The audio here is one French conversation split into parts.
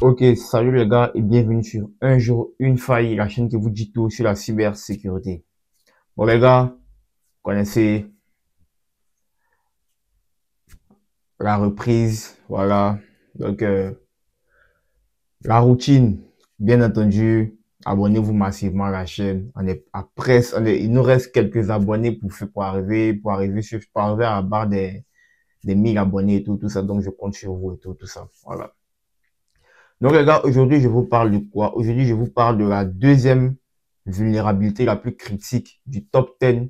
Ok, salut les gars et bienvenue sur Un jour, une faille, la chaîne qui vous dit tout sur la cybersécurité. Bon les gars, vous connaissez la reprise, voilà. Donc la routine, bien entendu, abonnez-vous massivement à la chaîne. On est à presque, il nous reste quelques abonnés pour arriver à la barre des 1000 abonnés et tout ça. Donc je compte sur vous et tout ça. Voilà. Donc les gars, aujourd'hui je vous parle de quoi? Aujourd'hui je vous parle de la deuxième vulnérabilité la plus critique du top 10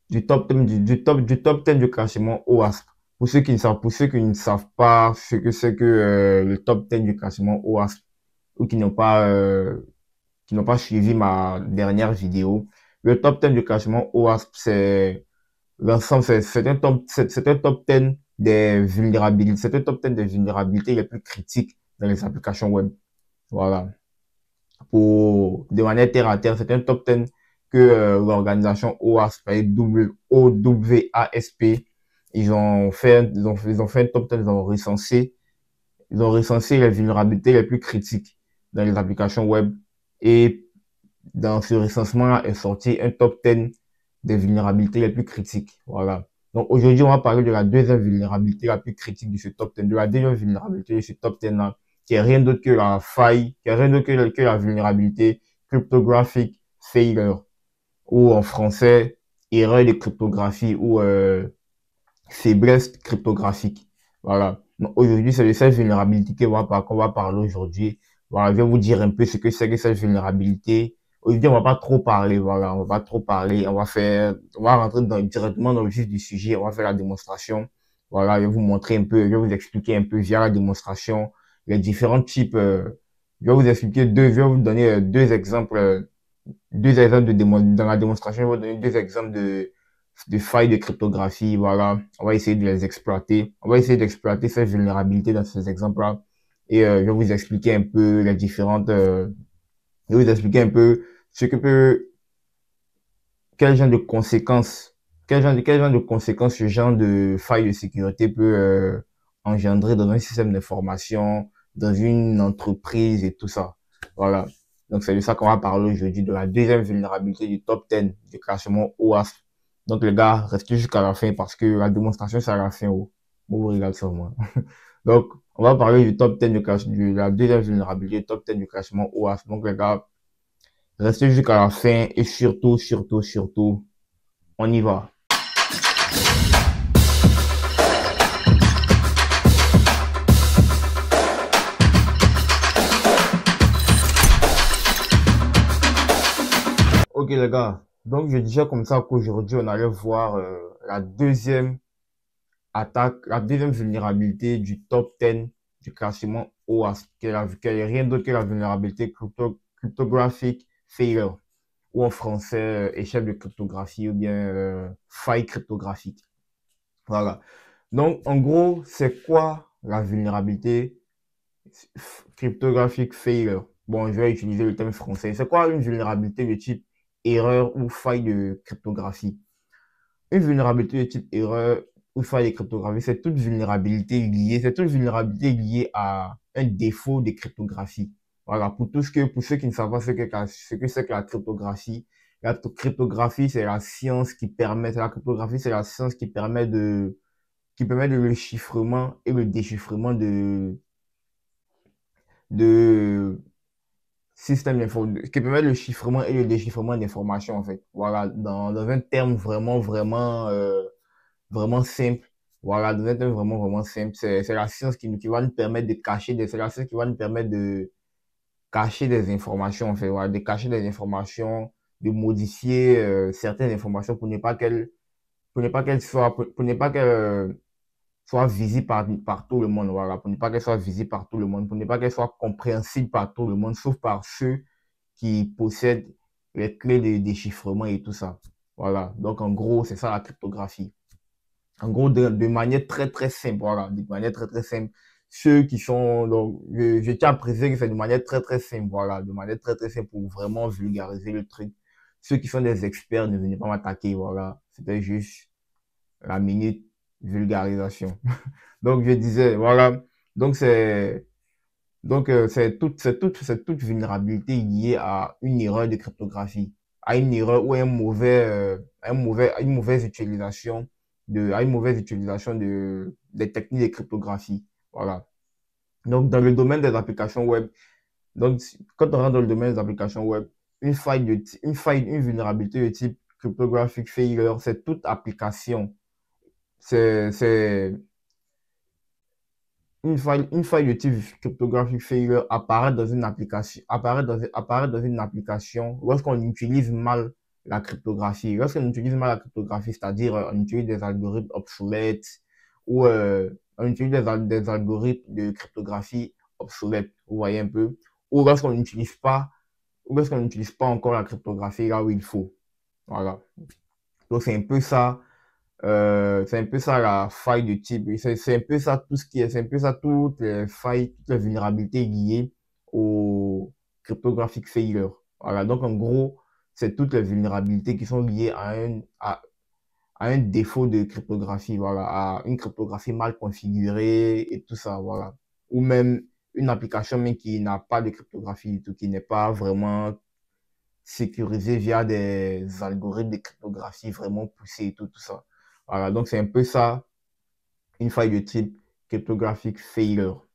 du top 10 du classement OWASP. Pour ceux qui ne savent pas ce que c'est que le top 10 du classement OWASP ou qui n'ont pas suivi ma dernière vidéo, le top 10 du classement OWASP, c'est l'ensemble, c'est un top 10 des vulnérabilités, c'est un top 10 des vulnérabilités les plus critiques dans les applications web. Voilà. De manière terre à terre, c'est un top 10 que l'organisation OWASP, OWASP, ils ont fait un top 10, ils ont recensé les vulnérabilités les plus critiques dans les applications web. Et dans ce recensement est sorti un top 10 des vulnérabilités les plus critiques. Voilà. Donc aujourd'hui, on va parler de la deuxième vulnérabilité la plus critique de ce top 10, de la deuxième vulnérabilité de ce top 10-là, qui est rien d'autre que la faille, qui est rien d'autre que la vulnérabilité cryptographic failure, ou en français, erreur de cryptographie ou faiblesse cryptographique. Voilà. Donc aujourd'hui, c'est de cette vulnérabilité qu'on va parler aujourd'hui. Voilà, je vais vous dire un peu ce que c'est que cette vulnérabilité. Aujourd'hui, on va pas trop parler, voilà, on va pas trop parler, on va rentrer directement dans le vif du sujet, on va faire la démonstration. Voilà, je vais vous montrer un peu, je vais vous expliquer un peu via la démonstration les différents types, je vais vous expliquer je vais vous donner deux exemples dans la démonstration, je vais vous donner deux exemples de failles de cryptographie. Voilà, on va essayer de les exploiter. On va essayer d'exploiter ces vulnérabilités dans ces exemples-là. Et je vais vous expliquer un peu je vais vous expliquer un peu ce que peut, quel genre de conséquences, quel genre de conséquences ce genre de faille de sécurité peut engendrer dans un système d'information, dans une entreprise et tout ça. Voilà. Donc c'est de ça qu'on va parler aujourd'hui, de la deuxième vulnérabilité du top 10 du classement OWASP. Donc les gars, restez jusqu'à la fin parce que la démonstration c'est à la fin. Oh. Bon, vous regardez sur moi. Donc on va parler du top 10 de la deuxième vulnérabilité du top 10 du classement OWASP. Donc les gars, restez jusqu'à la fin et surtout, on y va. Ok les gars, donc je disais comme ça qu'aujourd'hui on allait voir la deuxième la deuxième vulnérabilité du top 10 du classement OWASP, qui est rien d'autre que la vulnérabilité cryptographic failure, ou en français échec de cryptographie ou bien faille cryptographique. Voilà. Donc en gros, c'est quoi la vulnérabilité cryptographic failure? Bon, je vais utiliser le terme français. C'est quoi une vulnérabilité de type erreur ou faille de cryptographie? Une vulnérabilité de type erreur ou faille de cryptographie, c'est toute vulnérabilité liée à un défaut de cryptographie. Voilà, pour ceux qui ne savent pas ce que c'est que la cryptographie, c'est la science qui permet, la cryptographie, c'est la science qui permet de le chiffrement et le déchiffrement de système d'information, qui permet le chiffrement et le déchiffrement d'informations, en fait. Voilà, dans un terme vraiment simple. Voilà, dans un terme vraiment simple. C'est la science qui va nous permettre de cacher c'est la science qui va nous permettre de cacher des informations, en fait. Voilà, de cacher des informations, de modifier certaines informations pour ne pas qu'elles soit visible par tout le monde. Voilà, pour ne pas qu'elle soit visible par tout le monde, pour ne pas qu'elle soit compréhensible par tout le monde, sauf par ceux qui possèdent les clés de déchiffrement et tout ça. Voilà, donc en gros, c'est ça la cryptographie. En gros, de manière très simple, voilà, de manière très simple. Ceux qui sont, donc, je tiens à préciser que c'est de manière très simple, voilà, de manière très simple pour vraiment vulgariser le truc. Ceux qui sont des experts, ne venez pas m'attaquer, voilà. C'était juste la minute vulgarisation. Donc, je disais, voilà. Donc, Donc, c'est toute vulnérabilité liée à une erreur de cryptographie, à une erreur ou à une mauvaise utilisation des techniques de cryptographie. Voilà. Donc, dans le domaine des applications web, donc, quand on rentre dans le domaine des applications web, une vulnérabilité de type cryptographic failure, c'est toute application. C'est une faille de type cryptographic failure apparaît dans une application lorsqu'on utilise mal la cryptographie. Lorsqu'on utilise mal la cryptographie, c'est-à-dire on utilise des algorithmes obsolètes ou on utilise des algorithmes de cryptographie obsolètes, vous voyez un peu, ou lorsqu'on n'utilise pas encore la cryptographie là où il faut. Voilà. Donc c'est un peu ça la faille de type. C'est un peu ça tout ce qui est, c'est un peu ça toutes les failles, toutes les vulnérabilités liées au cryptographic failure. Voilà. Donc, en gros, c'est toutes les vulnérabilités qui sont liées à un défaut de cryptographie. Voilà. À une cryptographie mal configurée et tout ça. Voilà. Ou même une application, mais qui n'a pas de cryptographie du tout, qui n'est pas vraiment sécurisée via des algorithmes de cryptographie vraiment poussés et tout, tout ça. Voilà, donc c'est un peu ça, une faille de type cryptographic failure.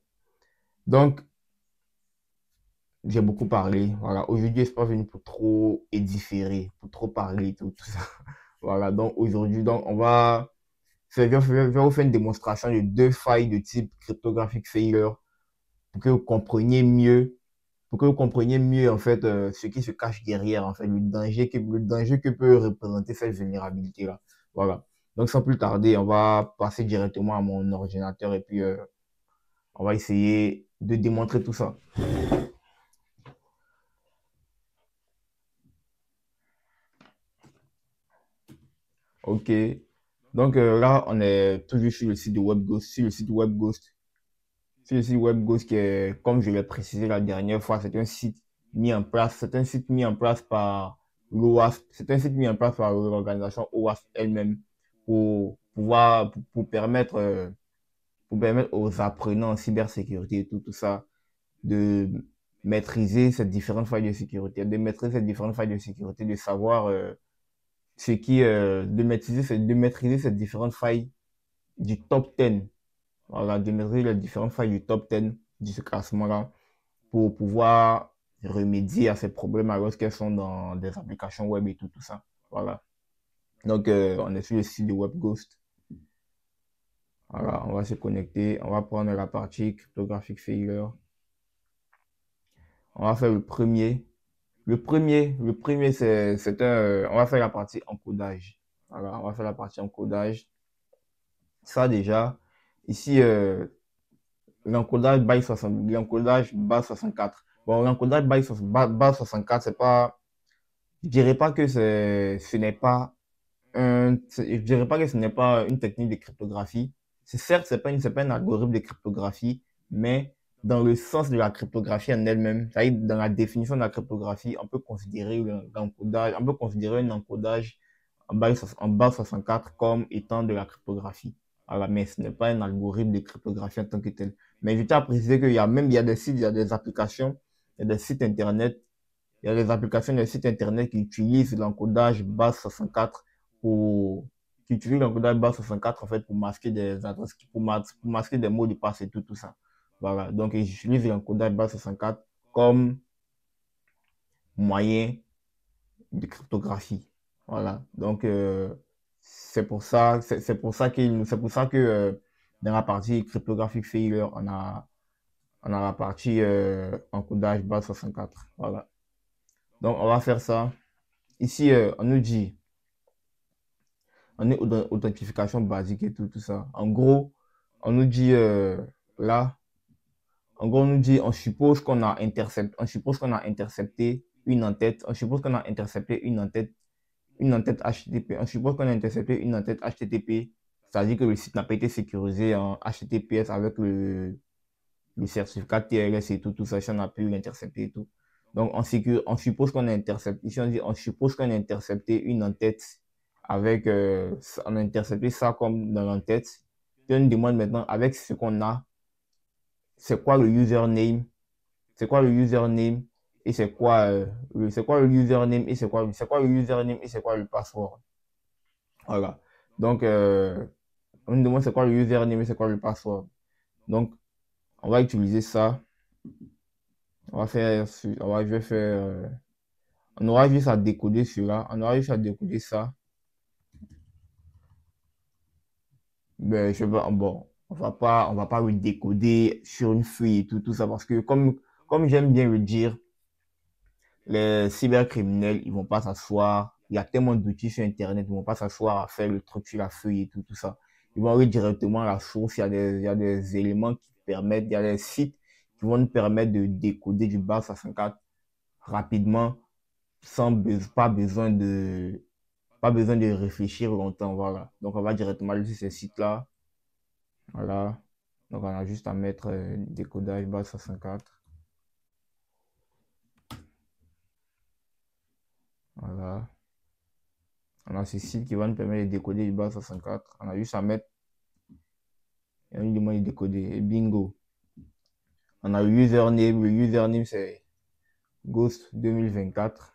Donc, j'ai beaucoup parlé. Voilà, aujourd'hui, je suis pas venu pour trop édiférer, pour trop parler, tout, tout ça. Voilà, donc aujourd'hui, donc je vais vous faire une démonstration de deux failles de type cryptographic failure pour que vous compreniez mieux, en fait ce qui se cache derrière, en fait, le danger que peut représenter cette vulnérabilité-là. Voilà. Donc sans plus tarder, on va passer directement à mon ordinateur et puis on va essayer de démontrer tout ça. Ok. Donc là, on est toujours sur le site de WebGhost, sur le site WebGhost qui est, comme je l'ai précisé la dernière fois, c'est un site mis en place par l'OWASP, c'est un site mis en place par l'organisation OWASP elle-même pour permettre aux apprenants en cybersécurité et tout, tout ça de maîtriser ces différentes failles de sécurité, de savoir de maîtriser ces différentes failles du top 10. Voilà, de maîtriser les différentes failles du top 10 de ce classement-là pour pouvoir remédier à ces problèmes lorsqu'elles sont dans des applications web et tout, tout ça. Voilà. Donc, on est sur le site de WebGhost. Voilà, on va se connecter. On va prendre la partie cryptographic failure. On va faire le premier. Le premier, on va faire la partie encodage. Voilà, on va faire la partie encodage. Ça, déjà, ici, l'encodage base 64. Bon, l'encodage base 64, c'est pas, je dirais pas que ce n'est pas je dirais pas que ce n'est pas une technique de cryptographie. Certes, c'est pas un algorithme de cryptographie, mais dans le sens de la cryptographie en elle-même, c'est-à-dire dans la définition de la cryptographie, on peut considérer un encodage en base 64 comme étant de la cryptographie. Voilà, mais ce n'est pas un algorithme de cryptographie en tant que tel. Mais je tiens à préciser il y a des sites, il y a des applications, il y a des sites internet, il y a des applications, des sites internet qui utilisent l'encodage base 64 pour, qui utilisent l'encodage base 64 en fait pour masquer des adresses, pour masquer des mots de passe et tout, tout ça. Voilà. Donc, j'utilise l'encodage base 64 comme moyen de cryptographie. Voilà. Donc, c'est pour ça que dans la partie cryptographique failure, on a la partie encodage base 64. Voilà. Donc, on va faire ça. Ici, on nous dit, on est authentification basique et tout, tout ça. En gros, on nous dit là, en gros, on nous dit, on suppose qu'on a intercepté une en-tête, une en-tête HTTP. On suppose qu'on a intercepté une en-tête HTTP, c'est-à-dire que le site n'a pas été sécurisé en HTTPS avec le certificat TLS et tout, tout ça, si on a pu l'intercepter et tout. Donc, on suppose qu'on a intercepté, ici on dit, on suppose qu'on a intercepté une en-tête avec, on a intercepté ça comme dans l'en-tête. Puis on nous demande maintenant, avec ce qu'on a, c'est quoi le username c'est quoi le username et c'est quoi, c'est quoi le username et c'est quoi le username et c'est quoi le password. Voilà. Donc, on nous demande c'est quoi le username et c'est quoi le password. Donc, on va utiliser ça. On va faire, je vais faire, on aura juste à décoder cela. On aura juste à décoder ça. Mais je vais, bon, on va pas le décoder sur une feuille et tout ça parce que comme j'aime bien le dire, les cybercriminels, ils vont pas s'asseoir. Il y a tellement d'outils sur Internet, ils vont pas s'asseoir à faire le truc sur la feuille et tout ça. Ils vont aller directement à la source. Il y a des éléments qui permettent, il y a des sites qui vont nous permettre de décoder du base 64 rapidement, pas besoin de réfléchir longtemps, voilà. Donc, on va directement aller sur ces sites-là. Voilà. Donc, on a juste à mettre décodage base 64. Voilà. On a ce site qui va nous permettre de décoder du base 64. On a juste à mettre, et on nous demande de décoder. Et bingo. On a le username. Le username, c'est Ghost 2024.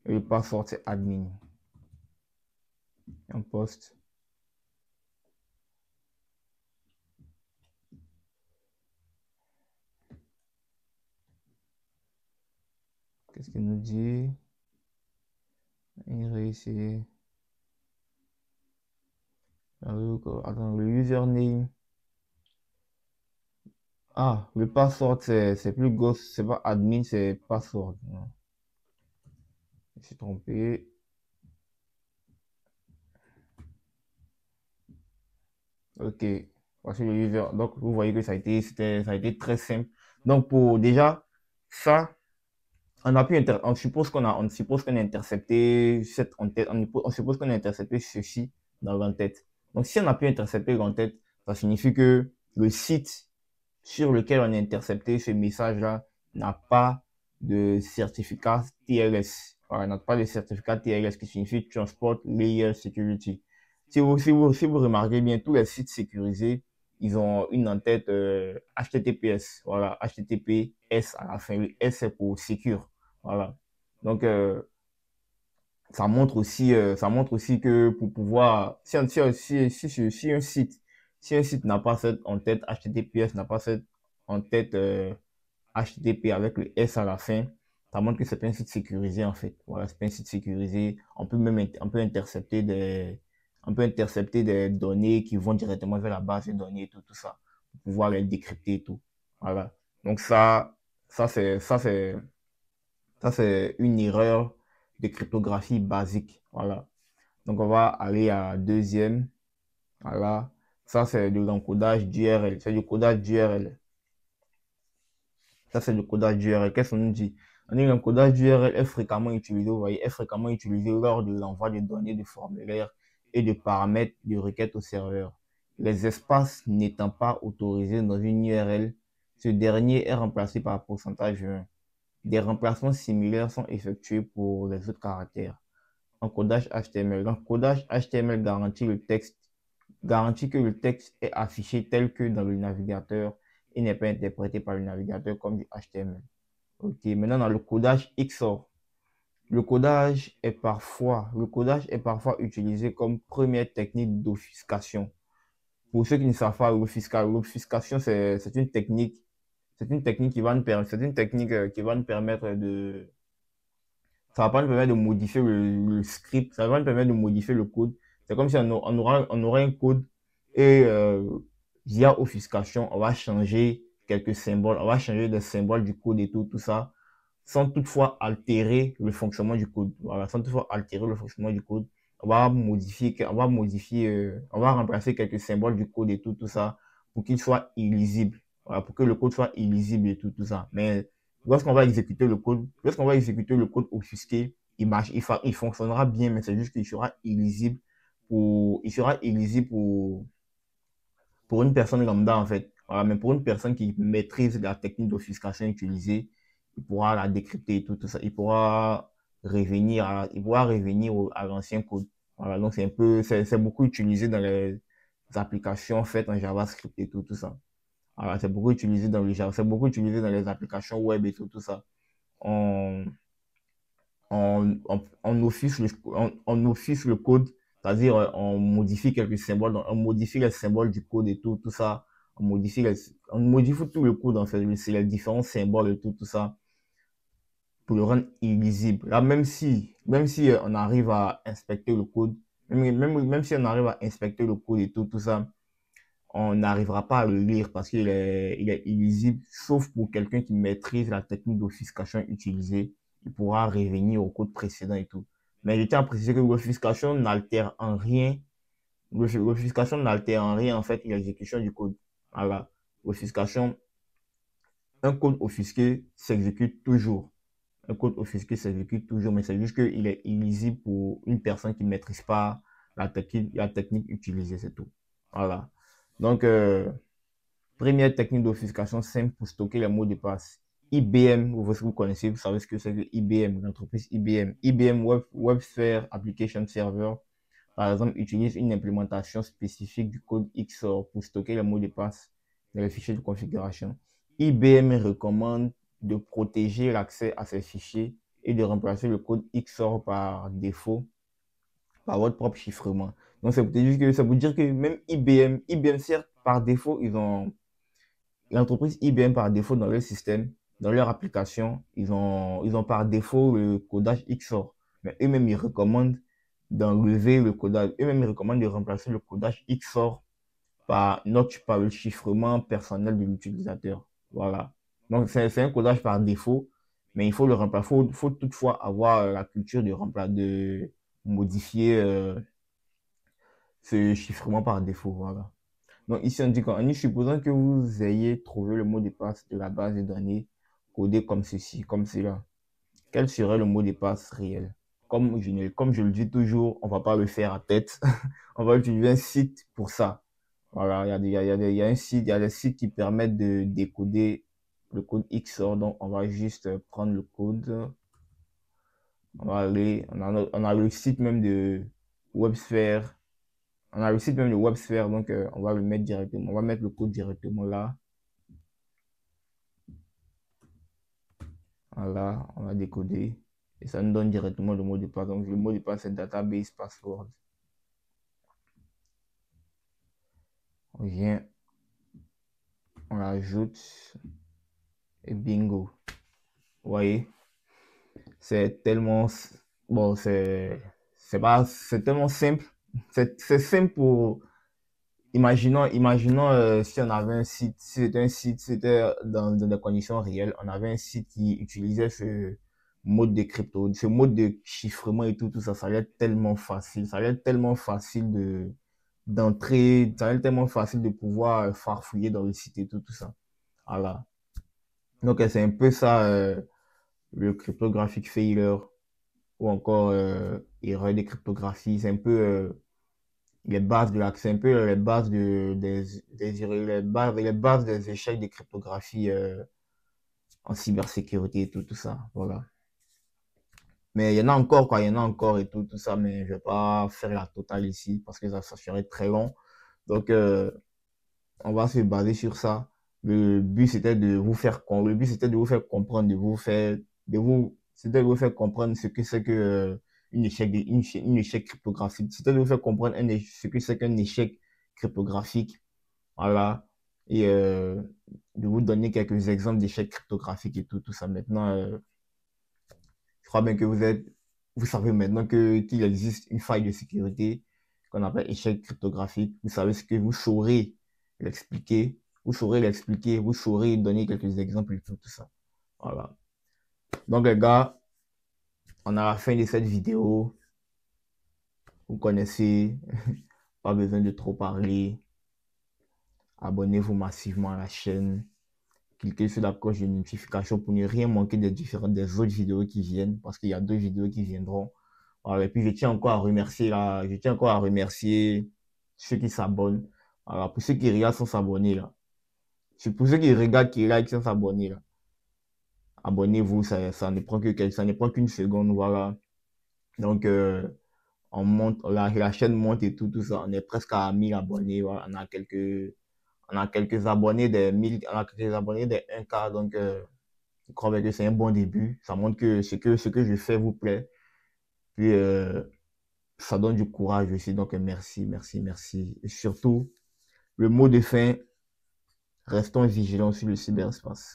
Et le password, c'est admin. On poste. Qu'est-ce qu'il nous dit? Il réussit. Attends, le username. Ah, le password, c'est plus Ghost, c'est pas admin, c'est password. Non. Je suis trompé. Ok. Voici le user. Donc, vous voyez que ça a été très simple. Donc, pour déjà, ça, on suppose qu'on a intercepté cette en-tête, on suppose qu'on a intercepté ceci dans l'entête. Donc, si on a pu intercepter l'entête, ça signifie que le site sur lequel on a intercepté ce message-là n'a pas de certificat TLS. Voilà, n'a pas de certificat TLS qui signifie Transport Layer Security. Si vous remarquez bien, tous les sites sécurisés, ils ont une en-tête HTTPS. Voilà, HTTPS à la fin. Le S c'est pour secure. Voilà. Donc, ça montre aussi que pour pouvoir, si un site n'a pas cette en-tête HTTPS, n'a pas cette en-tête HTTP avec le S à la fin, ça montre que c'est pas un site sécurisé en fait. Voilà, c'est pas un site sécurisé. On peut intercepter des données qui vont directement vers la base de données, tout ça, pour pouvoir les décrypter et tout. Voilà. Donc ça c'est, ça c'est, ça, c'est une erreur de cryptographie basique. Voilà. Donc, on va aller à deuxième. Voilà. Ça, c'est de l'encodage d'URL. C'est du codage d'URL. Ça, c'est du codage d'URL. Qu'est-ce qu'on nous dit? On dit que l'encodage d'URL est fréquemment utilisé, vous voyez, est fréquemment utilisé lors de l'envoi de données de formulaires et de paramètres de requêtes au serveur. Les espaces n'étant pas autorisés dans une URL, ce dernier est remplacé par un pourcentage 1. Des remplacements similaires sont effectués pour les autres caractères. Encodage HTML. L'encodage HTML garantit que le texte est affiché tel que dans le navigateur et n'est pas interprété par le navigateur comme du HTML. Ok, maintenant dans le codage XOR. Le codage est parfois utilisé comme première technique d'obfuscation. Pour ceux qui ne savent pas, l'obfuscation, c'est une technique qui va nous permettre, c'est une technique qui va nous permettre de, ça va pas nous permettre de modifier le script, ça va nous permettre de modifier le code. C'est comme si on aura un code et via offuscation, on va changer quelques symboles, on va changer des symboles du code et tout ça, sans toutefois altérer le fonctionnement du code. Voilà, sans toutefois altérer le fonctionnement du code. On va remplacer quelques symboles du code et tout ça pour qu'il soit illisible. Voilà, pour que le code soit illisible et tout ça. Mais lorsqu'on va exécuter le code offusqué, il fonctionnera bien, mais c'est juste qu'il sera illisible pour une personne lambda, en fait. Voilà, mais pour une personne qui maîtrise la technique d'offuscation utilisée, il pourra la décrypter et tout ça. Il pourra revenir à l'ancien code. Voilà, donc c'est beaucoup utilisé dans les applications faites en JavaScript et tout ça. Voilà, c'est beaucoup utilisé dans le Java, c'est beaucoup utilisé dans les applications web et tout ça. On, on office on office le code, c'est-à-dire on modifie quelques symboles, donc on modifie les symboles du code et tout ça. On modifie tout le code, en fait, c'est les différents symboles et tout ça pour le rendre illisible. Là, même si on arrive à inspecter le code, même si on arrive à inspecter le code et tout ça, on n'arrivera pas à le lire parce il est illisible, sauf pour quelqu'un qui maîtrise la technique d'obfuscation utilisée. Il pourra revenir au code précédent et tout. Mais je tiens à préciser que l'obfuscation n'altère en rien. L'obfuscation n'altère en rien, en fait, l'exécution du code. Voilà. L'obfuscation, un code offusqué s'exécute toujours. Un code offusqué s'exécute toujours, mais c'est juste qu'il est illisible pour une personne qui ne maîtrise pas la technique utilisée, c'est tout. Voilà. Donc, première technique d'offuscation simple pour stocker les mots de passe. IBM, vous connaissez, vous savez ce que c'est que IBM, l'entreprise IBM. IBM WebSphere Application Server, par exemple, utilise une implémentation spécifique du code XOR pour stocker les mots de passe dans les fichiers de configuration. IBM recommande de protéger l'accès à ces fichiers et de remplacer le code XOR par défaut par votre propre chiffrement. Donc, ça veut dire que même IBM, certes, par défaut, l'entreprise IBM, par défaut, dans leur système, dans leur application, ils ont par défaut le codage XOR. Mais eux-mêmes, ils recommandent d'enlever le codage. Eux-mêmes, ils recommandent de remplacer le codage XOR par le chiffrement personnel de l'utilisateur. Voilà. Donc, c'est un codage par défaut, mais il faut le remplacer. Faut toutefois avoir la culture de modifier ce chiffrement par défaut. Voilà. Donc ici, on dit qu'en supposant que vous ayez trouvé le mot de passe de la base de données codé comme ceci, comme cela, quel serait le mot de passe réel? Comme je le dis toujours, on va pas le faire à tête. On va utiliser un site pour ça. Voilà, il y a un site, il y a des sites qui permettent de décoder le code XOR. Donc, on va juste prendre le code. On va aller, on a le site même de WebSphere. On a le site même de WebSphere, donc on va le mettre directement. On va mettre le code directement là. Voilà, on va décoder. Et ça nous donne directement le mot de passe. Donc le mot de passe, c'est database password. On vient, on l'ajoute et bingo. Vous voyez, c'est tellement, bon, c'est tellement simple. C'est simple pour, imaginons si on avait un site, si c'était un site, si c'était dans des conditions réelles, on avait un site qui utilisait ce mode de crypto, ce mode de chiffrement et tout ça, ça allait être tellement facile, ça allait être tellement facile d'entrer, ça allait être tellement facile de pouvoir farfouiller dans le site et tout ça. Voilà. Donc, c'est un peu ça, le cryptographic failure ou encore erreur de cryptographie. C'est un peu les bases de l'accès, un peu les bases les bases des échecs de cryptographie en cybersécurité et tout ça. Voilà. Mais il y en a encore, quoi, il y en a encore et tout ça, mais je vais pas faire la totale ici parce que ça serait très long. Donc, on va se baser sur ça. Le but c'était de vous faire comprendre, c'était de vous faire comprendre ce que c'est que une échec cryptographique. C'était de vous faire comprendre ce que c'est qu'un échec cryptographique. Voilà. Et de vous donner quelques exemples d'échecs cryptographiques et tout ça. Maintenant, je crois bien que vous savez maintenant qu'il existe une faille de sécurité qu'on appelle échec cryptographique. Vous savez ce que vous saurez l'expliquer. Vous saurez donner quelques exemples et tout ça. Voilà. Donc, les gars, on a la fin de cette vidéo. Vous connaissez, pas besoin de trop parler. Abonnez-vous massivement à la chaîne. Cliquez sur la cloche de notification pour ne rien manquer des autres vidéos qui viennent, parce qu'il y a deux vidéos qui viendront. Voilà, et puis je tiens encore à remercier ceux qui s'abonnent. Voilà, pour ceux qui regardent sans s'abonner là. Pour ceux qui regardent, qui like sans s'abonner là. Abonnez-vous, ça ne prend qu'une seconde, voilà. Donc, on monte, la chaîne monte et tout ça. On est presque à 1000 abonnés, voilà. On a quelques abonnés, des 1000, on a quelques abonnés, des 1K. Donc, je crois que c'est un bon début. Ça montre que ce que je fais vous plaît. Puis, ça donne du courage aussi. Donc, merci, merci, merci. Et surtout, le mot de fin, restons vigilants sur le cyberespace.